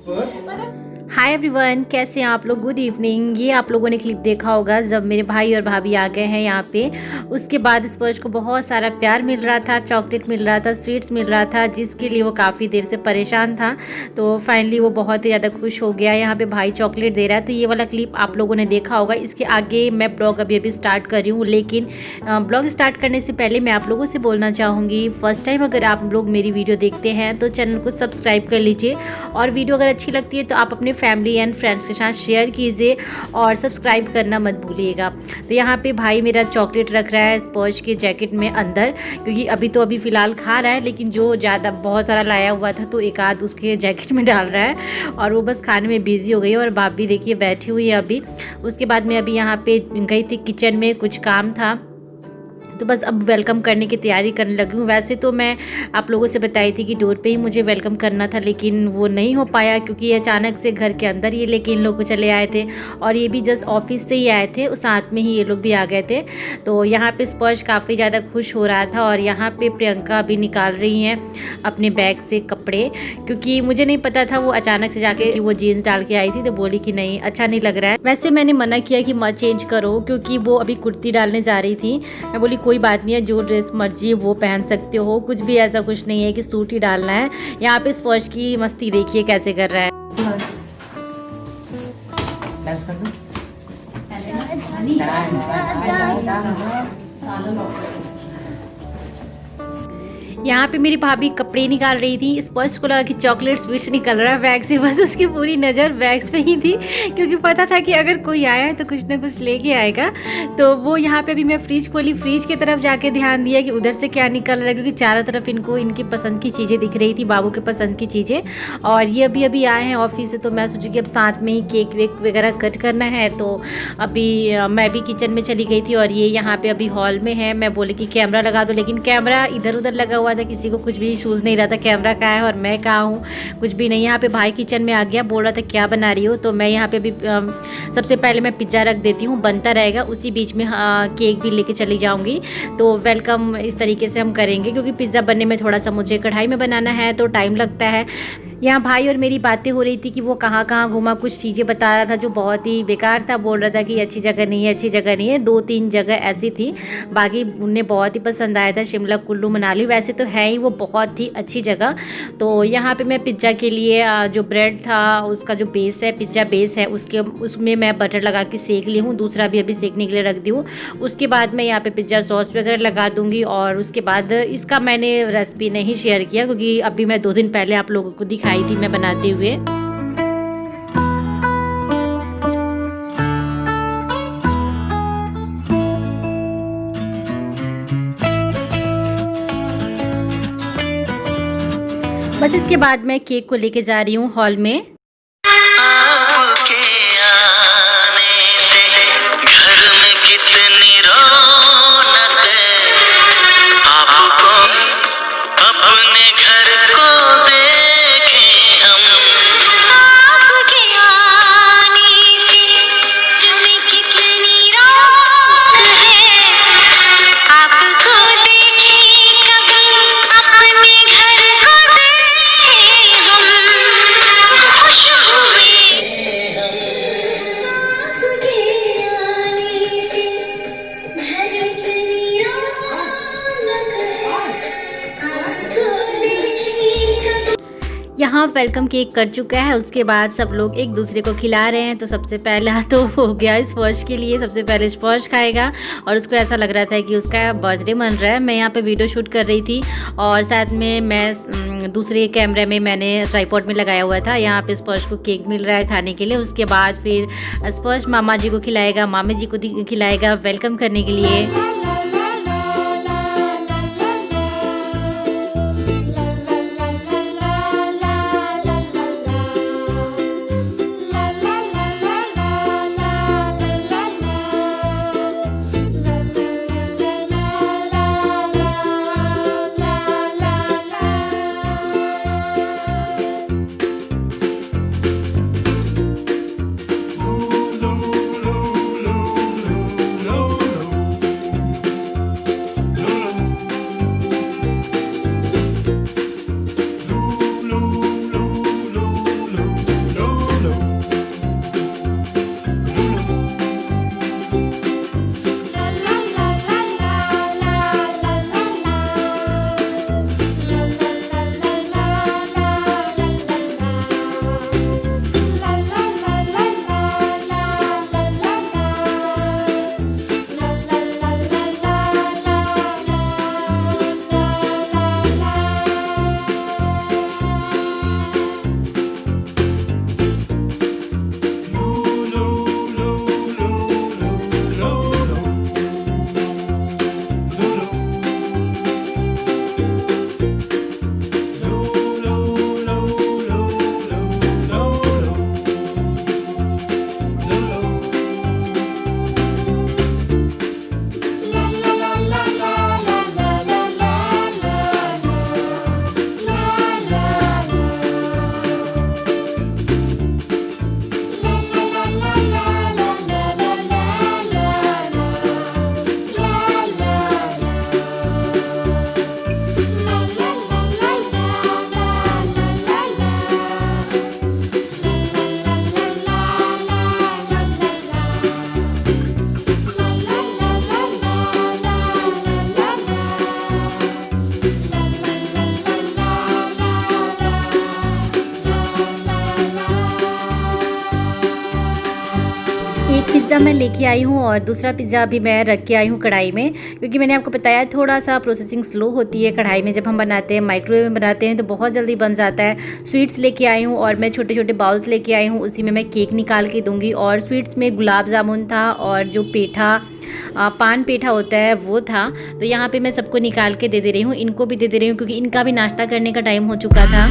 Hi everyone, कैसे हैं आप लोग। Good evening. ये आप लोगों ने क्लिप देखा होगा जब मेरे भाई और भाभी आ गए हैं यहाँ पे। उसके बाद स्पर्श को बहुत सारा प्यार मिल रहा था, चॉकलेट मिल रहा था, स्वीट्स मिल रहा था, जिसके लिए वो काफ़ी देर से परेशान था। तो फाइनली वो बहुत ही ज़्यादा खुश हो गया। यहाँ पे भाई चॉकलेट दे रहा है। तो ये वाला क्लिप आप लोगों ने देखा होगा। इसके आगे मैं ब्लॉग अभी स्टार्ट कर रही हूँ, लेकिन ब्लॉग स्टार्ट करने से पहले मैं आप लोगों से बोलना चाहूँगी, फर्स्ट टाइम अगर आप लोग मेरी वीडियो देखते हैं तो चैनल को सब्सक्राइब कर लीजिए, और वीडियो अगर अच्छी लगती है तो आप अपने फैमिली एंड फ्रेंड्स के साथ शेयर कीजिए और सब्सक्राइब करना मत भूलिएगा। तो यहाँ पे भाई मेरा चॉकलेट रख रहा है स्पर्श के जैकेट में अंदर, क्योंकि अभी फ़िलहाल खा रहा है, लेकिन जो ज़्यादा बहुत सारा लाया हुआ था तो एक आध उसके जैकेट में डाल रहा है, और वो बस खाने में बिजी हो गई है। और भाभी देखिए बैठी हुई है अभी। उसके बाद मैं अभी यहाँ पे गई थी किचन में, कुछ काम था, तो बस अब वेलकम करने की तैयारी करने लगी हूँ। वैसे तो मैं आप लोगों से बताई थी कि डोर पे ही मुझे वेलकम करना था, लेकिन वो नहीं हो पाया क्योंकि अचानक से घर के अंदर ये लेके इन लोग चले आए थे, और ये भी जस्ट ऑफिस से ही आए थे, उस साथ में ही ये लोग भी आ गए थे। तो यहाँ पे स्पर्श काफ़ी ज़्यादा खुश हो रहा था, और यहाँ पे प्रियंका भी निकाल रही हैं अपने बैग से कपड़े, क्योंकि मुझे नहीं पता था, वो अचानक से जाके वो जीन्स डाल के आई थी तो बोली कि नहीं अच्छा नहीं लग रहा है। वैसे मैंने मना किया कि मत चेंज करो, क्योंकि वो अभी कुर्ती डालने जा रही थी। मैं बोली कोई बात नहीं है, जो ड्रेस मर्जी है वो पहन सकते हो, कुछ भी ऐसा कुछ नहीं है कि सूट ही डालना है। यहाँ पे स्पर्श की मस्ती देखिए कैसे कर रहा है। यहाँ पे मेरी भाभी कपड़े निकाल रही थी। स्पर्श को लगा कि चॉकलेट स्वीट्स निकल रहा है बैग से, बस उसकी पूरी नज़र बैग्स पे ही थी, क्योंकि पता था कि अगर कोई आया है तो कुछ ना कुछ लेके आएगा। तो वो यहाँ पे भी मैं फ्रिज खोली, फ्रिज की तरफ जाके ध्यान दिया कि उधर से क्या निकल रहा है, क्योंकि चारों तरफ इनको इनकी पसंद की चीज़ें दिख रही थी, बाबू के पसंद की चीज़ें। और ये अभी आए हैं ऑफिस से, तो मैं सोची कि अब साथ में ही केक वेक वगैरह कट करना है। तो अभी मैं भी किचन में चली गई थी, और ये यहाँ पे अभी हॉल में है। मैं बोली कि कैमरा लगा दो, लेकिन कैमरा इधर उधर लगा हुआ था, किसी को कुछ भी सूझ नहीं रहा था कैमरा कहाँ है और मैं कहाँ हूँ, कुछ भी नहीं। यहाँ पे भाई किचन में आ गया, बोल रहा था क्या बना रही हो। तो मैं यहाँ पे भी सबसे पहले मैं पिज़्ज़ा रख देती हूँ, बनता रहेगा, उसी बीच में केक भी लेके चली जाऊँगी। तो वेलकम इस तरीके से हम करेंगे, क्योंकि पिज़्ज़ा बनने में थोड़ा सा मुझे कढ़ाई में बनाना है तो टाइम लगता है। यहाँ भाई और मेरी बातें हो रही थी कि वो कहाँ कहाँ घूमा, कुछ चीज़ें बता रहा था जो बहुत ही बेकार था। बोल रहा था कि अच्छी जगह नहीं है, अच्छी जगह नहीं है, 2-3 जगह ऐसी थी, बाकी उन्हें बहुत ही पसंद आया था शिमला, कुल्लू मनाली। वैसे तो है ही वो बहुत ही अच्छी जगह। तो यहाँ पे मैं पिज़्ज़ा के लिए जो ब्रेड था उसका जो बेस है, पिज़्ज़ा बेस है, उसमें मैं बटर लगा के सेक ली हूँ, दूसरा भी अभी सेकने के लिए रख दी हूँ। उसके बाद मैं यहाँ पे पिज़्ज़ा सॉस वगैरह लगा दूँगी। और उसके बाद इसका मैंने रेसिपी नहीं शेयर किया, क्योंकि अभी मैं 2 दिन पहले आप लोगों को दिखाई थी मैं बनाते हुए। बस इसके बाद मैं केक को लेके जा रही हूँ हॉल में। यहाँ वेलकम केक कट चुका है, उसके बाद सब लोग एक दूसरे को खिला रहे हैं। तो सबसे पहला तो हो गया स्पर्श के लिए, सबसे पहले स्पर्श खाएगा, और उसको ऐसा लग रहा था कि उसका बर्थडे मन रहा है। मैं यहाँ पे वीडियो शूट कर रही थी, और साथ में मैं दूसरे कैमरे में मैंने ट्राइपॉड में लगाया हुआ था। यहाँ पे स्पर्श को केक मिल रहा है खाने के लिए। उसके बाद फिर स्पर्श मामा जी को खिलाएगा, मामी जी को खिलाएगा वेलकम करने के लिए। एक पिज़्ज़ा मैं लेके आई हूँ और दूसरा पिज़्ज़ा अभी मैं रख के आई हूँ कढ़ाई में, क्योंकि मैंने आपको बताया थोड़ा सा प्रोसेसिंग स्लो होती है कढ़ाई में जब हम बनाते हैं। माइक्रोवेव में बनाते हैं तो बहुत जल्दी बन जाता है। स्वीट्स लेके आई हूँ और मैं छोटे छोटे बाउल्स लेके आई हूँ, उसी में मैं केक निकाल के दूँगी। और स्वीट्स में गुलाब जामुन था और जो पेठा पान पेठा होता है वो था। तो यहाँ पे मैं सबको निकाल के दे रही हूँ, इनको भी दे रही हूँ क्योंकि इनका भी नाश्ता करने का टाइम हो चुका था।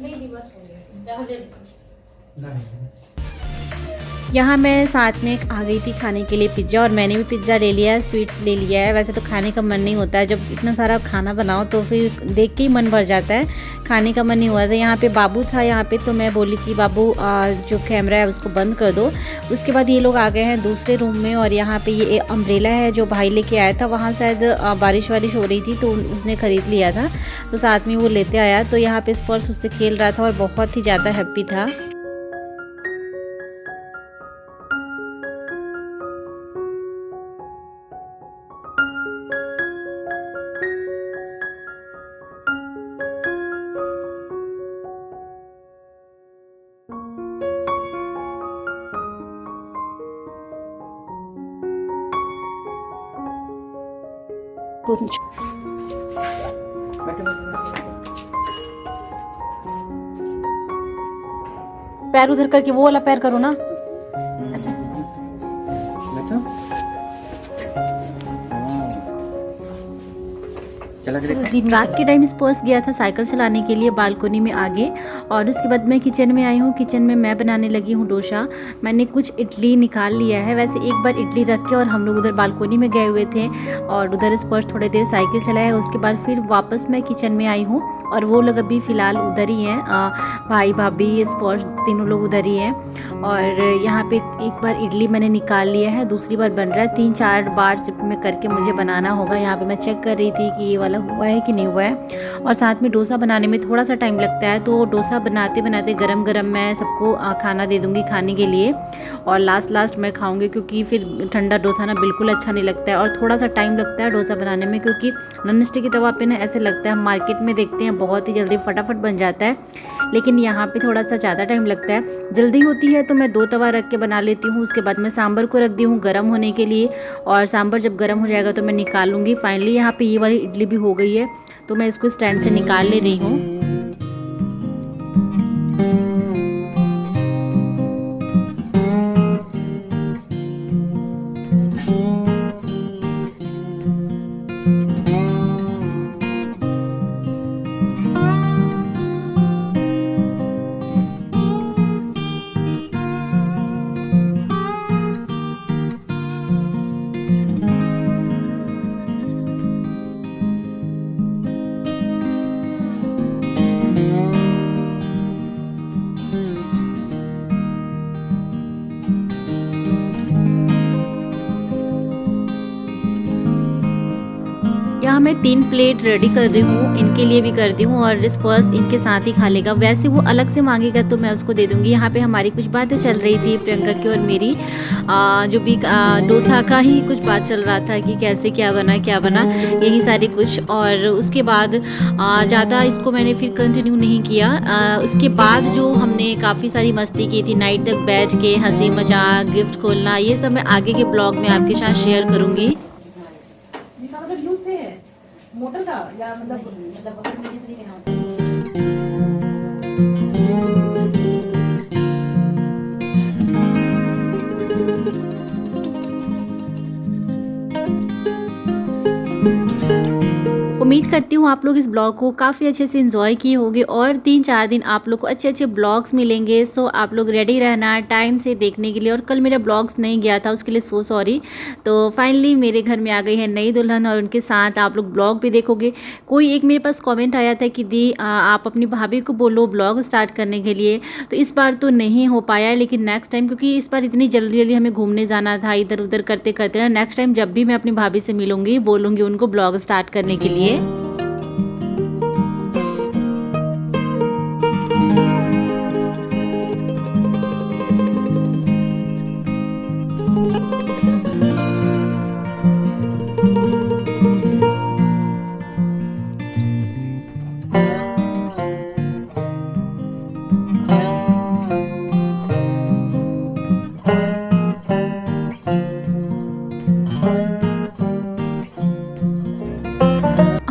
नहीं दिवस हो गया यहाँ मैं साथ में आ गई थी खाने के लिए पिज़्ज़ा, और मैंने भी पिज़्ज़ा ले लिया है, स्वीट्स ले लिया है। वैसे तो खाने का मन नहीं होता है, जब इतना सारा खाना बनाओ तो फिर देख के ही मन भर जाता है, खाने का मन नहीं हुआ था। यहाँ पे बाबू था यहाँ पे, तो मैं बोली कि बाबू जो कैमरा है उसको बंद कर दो। उसके बाद ये लोग आ गए हैं दूसरे रूम में, और यहाँ पे ये अम्ब्रेला है जो भाई लेके आया था, वहाँ शायद बारिश वारिश हो रही थी तो उसने ख़रीद लिया था, तो साथ में वो लेते आया। तो यहाँ पे स्पर्श उससे खेल रहा था और बहुत ही ज़्यादा हैप्पी था। पैर उधर करके वो वाला पैर करो ना ऐसे। दिन रात के टाइम स्पर्श गया था साइकिल चलाने के लिए बालकोनी में आगे, और उसके बाद मैं किचन में आई हूँ। किचन में मैं बनाने लगी हूँ डोसा। मैंने कुछ इडली निकाल लिया है, वैसे एक बार इडली रख के और हम लोग उधर बालकोनी में गए हुए थे, और उधर स्पर्श थोड़ी देर साइकिल चलाया। उसके बाद फिर वापस मैं किचन में आई हूँ, और वो लोग अभी फ़िलहाल उधर ही हैं, भाई भाभी स्पर्श तीनों लोग उधर ही हैं। और यहाँ पे एक बार इडली मैंने निकाल लिया है, दूसरी बार बन रहा है, 3-4 बार शिफ्ट में करके मुझे बनाना होगा। यहाँ पे मैं चेक कर रही थी कि ये वाला हुआ है कि नहीं हुआ है। और साथ में डोसा बनाने में थोड़ा सा टाइम लगता है, तो डोसा बनाते बनाते गरम गरम मैं सबको खाना दे दूँगी खाने के लिए, और लास्ट मैं खाऊँगी, क्योंकि फिर ठंडा डोसा ना बिल्कुल अच्छा नहीं लगता है, और थोड़ा सा टाइम लगता है डोसा बनाने में, क्योंकि नॉन स्टिक की तवा पे ना ऐसे लगता है, हम मार्केट में देखते हैं बहुत ही जल्दी फटाफट बन जाता है, लेकिन यहाँ पे थोड़ा सा ज़्यादा टाइम लगता है। जल्दी होती है तो मैं 2 तवा रख के बना लेती हूँ। उसके बाद मैं सांभर को रख दी हूँ गर्म होने के लिए, और सांभर जब गर्म हो जाएगा तो मैं निकाल लूँगी। फाइनली यहाँ पे ये वाली इडली भी हो गई है, तो मैं इसको स्टैंड से निकाल ले रही हूँ। यहाँ मैं 3 प्लेट रेडी कर रही हूँ, इनके लिए भी कर दी हूँ, और स्पर्श इनके साथ ही खा लेगा। वैसे वो अलग से मांगेगा तो मैं उसको दे दूँगी। यहाँ पे हमारी कुछ बातें चल रही थी प्रियंका की और मेरी, जो भी डोसा का ही कुछ बात चल रहा था कि कैसे क्या बना यही सारी कुछ। और उसके बाद ज़्यादा इसको मैंने फिर कंटिन्यू नहीं किया। उसके बाद जो हमने काफ़ी सारी मस्ती की थी, नाइट तक बैठ के हंसी मजाक, गिफ्ट खोलना, ये सब मैं आगे के ब्लॉग में आपके साथ शेयर करूँगी। मोटर का या मतलब अगर मुझे तरीके ना होता उम्मीद करती हूँ आप लोग इस ब्लॉग को काफ़ी अच्छे से एंजॉय किए होंगे, और 3-4 दिन आप लोग को अच्छे अच्छे ब्लॉग्स मिलेंगे। सो आप लोग रेडी रहना टाइम से देखने के लिए। और कल मेरा ब्लॉग्स नहीं गया था, उसके लिए सो सॉरी। तो फाइनली मेरे घर में आ गई है नई दुल्हन, और उनके साथ आप लोग ब्लॉग भी देखोगे। कोई एक मेरे पास कॉमेंट आया था कि दी आप अपनी भाभी को बोलो ब्लॉग स्टार्ट करने के लिए, तो इस बार तो नहीं हो पाया, लेकिन नेक्स्ट टाइम, क्योंकि इस बार इतनी जल्दी जल्दी हमें घूमने जाना था, इधर उधर करते करते ना, नेक्स्ट टाइम जब भी मैं अपनी भाभी से मिलूंगी बोलूँगी उनको ब्लॉग स्टार्ट करने के लिए।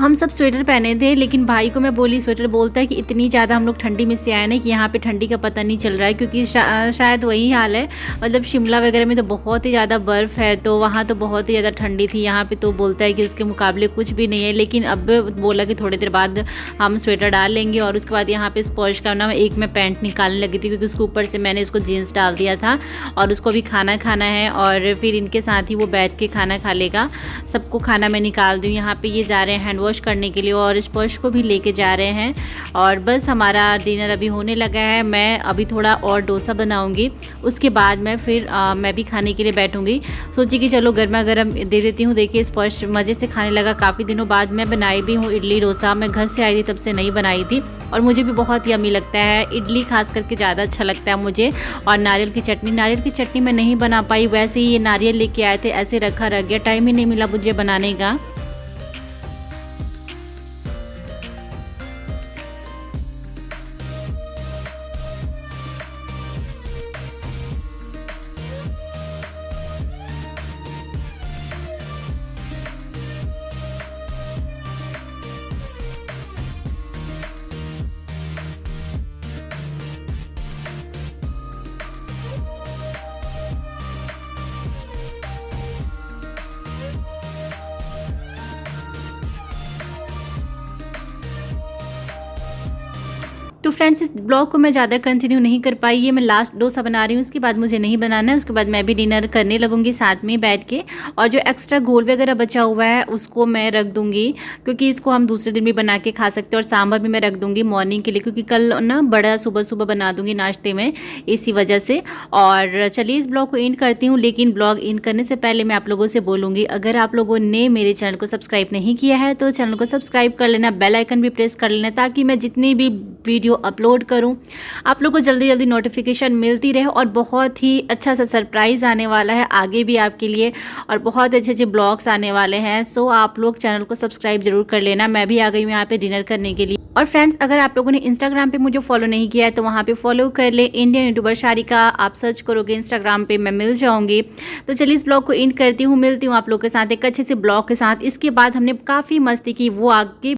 हम सब स्वेटर पहने थे, लेकिन भाई को मैं बोली स्वेटर, बोलता है कि इतनी ज़्यादा हम लोग ठंडी में से आए ना कि यहाँ पे ठंडी का पता नहीं चल रहा है, क्योंकि शायद वही हाल है। मतलब शिमला वगैरह में तो बहुत ही ज़्यादा बर्फ़ है, तो वहाँ तो बहुत ही ज़्यादा ठंडी थी। यहाँ पे तो बोलता है कि उसके मुकाबले कुछ भी नहीं है। लेकिन अब बोला कि थोड़ी देर बाद हम स्वेटर डाल लेंगे। और उसके बाद यहाँ पे स्पर्श का ना एक मैं पैंट निकालने लगी थी, क्योंकि उसके ऊपर से मैंने उसको जीन्स डाल दिया था और उसको भी खाना खाना है और फिर इनके साथ ही वो बैठ के खाना खा लेगा। सबको खाना मैं निकाल दूँ। यहाँ पे ये जा रहे हैं हैंड वॉश करने के लिए और स्पर्श को भी लेके जा रहे हैं। और बस हमारा डिनर अभी होने लगा है। मैं अभी थोड़ा और डोसा बनाऊंगी, उसके बाद मैं फिर मैं भी खाने के लिए बैठूंगी। सोची कि चलो गर्मा गर्म दे देती हूँ। देखिए स्पर्श मज़े से खाने लगा। काफ़ी दिनों बाद मैं बनाई भी हूँ इडली डोसा। मैं घर से आई थी तब से नहीं बनाई थी और मुझे भी बहुत यम्मी लगता है। इडली खास करके ज़्यादा अच्छा लगता है मुझे। और नारियल की चटनी मैं नहीं बना पाई। वैसे ही ये नारियल लेके आए थे, ऐसे रखा रह गया, टाइम ही नहीं मिला मुझे बनाने का। तो फ्रेंड्स इस ब्लॉग को मैं ज़्यादा कंटिन्यू नहीं कर पाई। ये मैं लास्ट डोसा बना रही हूँ, उसके बाद मुझे नहीं बनाना है। उसके बाद मैं भी डिनर करने लगूंगी साथ में बैठ के। और जो एक्स्ट्रा घोल वगैरह बचा हुआ है उसको मैं रख दूंगी, क्योंकि इसको हम दूसरे दिन भी बना के खा सकते हैं। और सांभर भी मैं रख दूंगी मॉर्निंग के लिए, क्योंकि कल ना बड़ा सुबह बना दूंगी नाश्ते में, इसी वजह से। और चलिए इस ब्लॉग को एंड करती हूँ। लेकिन ब्लॉग एंड करने से पहले मैं आप लोगों से बोलूँगी, अगर आप लोगों ने मेरे चैनल को सब्सक्राइब नहीं किया है तो चैनल को सब्सक्राइब कर लेना, बेल आइकन भी प्रेस कर लेना, ताकि मैं जितनी भी वीडियो अपलोड करूँ आप लोगों को जल्दी जल्दी नोटिफिकेशन मिलती रहे। और बहुत ही अच्छा सा सरप्राइज आने वाला है आगे भी आपके लिए, और बहुत अच्छे अच्छे ब्लॉग्स आने वाले हैं। सो आप लोग चैनल को सब्सक्राइब जरूर कर लेना। मैं भी आ गई हूँ यहाँ पे डिनर करने के लिए। और फ्रेंड्स अगर आप लोगों ने इंस्टाग्राम पे मुझे फॉलो नहीं किया है तो वहाँ पे फॉलो कर ले, इंडियन यूट्यूबर शारिका आप सर्च करोगे इंस्टाग्राम पे, मैं मिल जाऊंगी। तो चलिए इस ब्लॉग को एंड करती हूँ, मिलती हूँ आप लोग के साथ एक अच्छे से ब्लॉग के साथ। इसके बाद हमने काफ़ी मस्ती की, वो आगे